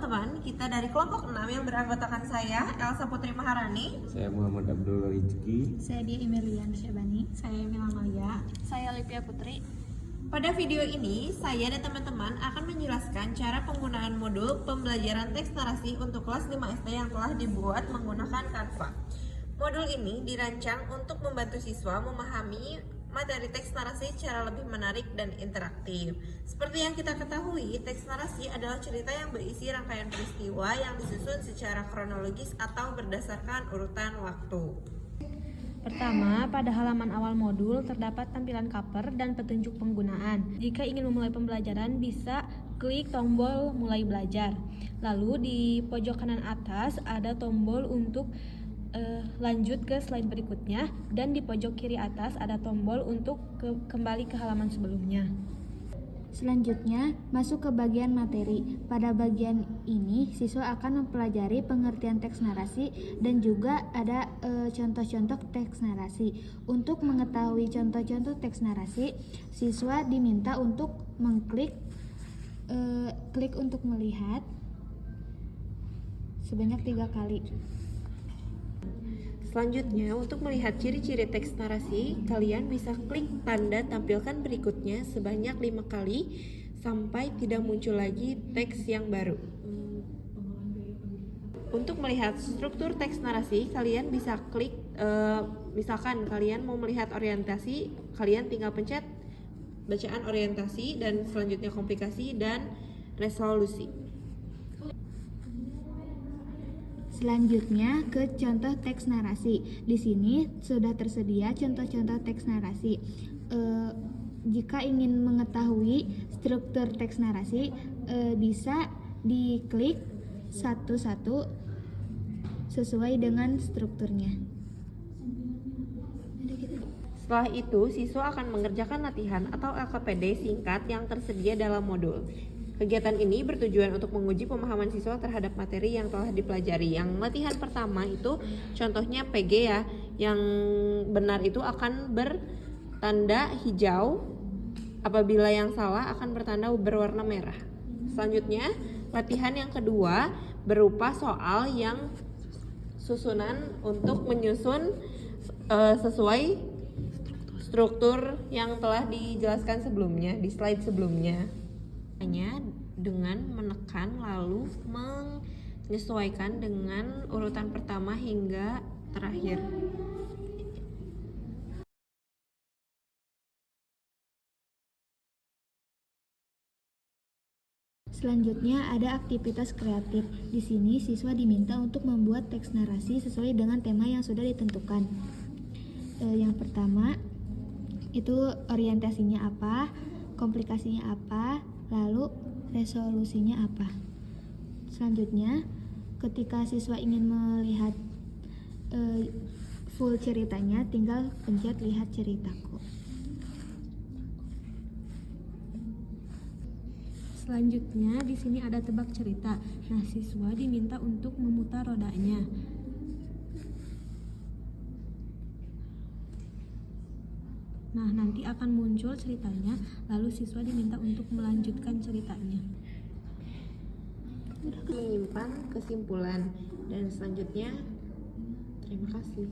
teman-teman, kita dari kelompok 6 yang beranggotakan saya, Elsa Putri Maharani. Saya Muhammad Abdul Rizki. Saya Dia Imelian Syabani. Saya Mila Malia. Saya Lipia Putri. Pada video ini, saya dan teman-teman akan menjelaskan cara penggunaan modul pembelajaran teks narasi untuk kelas 5 SD yang telah dibuat menggunakan Canva. Modul ini dirancang untuk membantu siswa memahami materi teks narasi secara lebih menarik dan interaktif. Seperti yang kita ketahui, teks narasi adalah cerita yang berisi rangkaian peristiwa yang disusun secara kronologis atau berdasarkan urutan waktu. Pertama, pada halaman awal modul terdapat tampilan cover dan petunjuk penggunaan. Jika ingin memulai pembelajaran, bisa klik tombol mulai belajar. Lalu di pojok kanan atas ada tombol untuk lanjut ke slide berikutnya, dan di pojok kiri atas ada tombol untuk kembali ke halaman sebelumnya. Selanjutnya, masuk ke bagian materi. Pada bagian ini, siswa akan mempelajari pengertian teks narasi dan juga ada contoh-contoh teks narasi. Untuk mengetahui contoh-contoh teks narasi, siswa diminta untuk mengklik klik untuk melihat sebanyak 3 kali. Selanjutnya, untuk melihat ciri-ciri teks narasi, kalian bisa klik tanda tampilkan berikutnya sebanyak 5 kali sampai tidak muncul lagi teks yang baru. Untuk melihat struktur teks narasi, kalian bisa klik, misalkan kalian mau melihat orientasi, kalian tinggal pencet bacaan orientasi dan selanjutnya komplikasi dan resolusi. Selanjutnya ke contoh teks narasi. Di sini sudah tersedia contoh-contoh teks narasi. Jika ingin mengetahui struktur teks narasi, bisa diklik satu-satu sesuai dengan strukturnya. Setelah itu, siswa akan mengerjakan latihan atau LKPD singkat yang tersedia dalam modul. Kegiatan ini bertujuan untuk menguji pemahaman siswa terhadap materi yang telah dipelajari. Yang latihan pertama itu contohnya PG ya, yang benar itu akan bertanda hijau, apabila yang salah akan bertanda berwarna merah. Selanjutnya, latihan yang kedua berupa soal yang susunan untuk menyusun sesuai struktur yang telah dijelaskan sebelumnya di slide sebelumnya. Hanya dengan menekan lalu menyesuaikan dengan urutan pertama hingga terakhir. Selanjutnya ada aktivitas kreatif. Di sini siswa diminta untuk membuat teks narasi sesuai dengan tema yang sudah ditentukan. Yang pertama itu orientasinya apa, komplikasinya apa, lalu resolusinya apa. Selanjutnya, ketika siswa ingin melihat full ceritanya, tinggal pencet lihat ceritaku. Selanjutnya di sini ada tebak cerita. Nah, siswa diminta untuk memutar rodanya. Nah, nanti akan muncul ceritanya, lalu siswa diminta untuk melanjutkan ceritanya. Menyimpan kesimpulan dan selanjutnya terima kasih.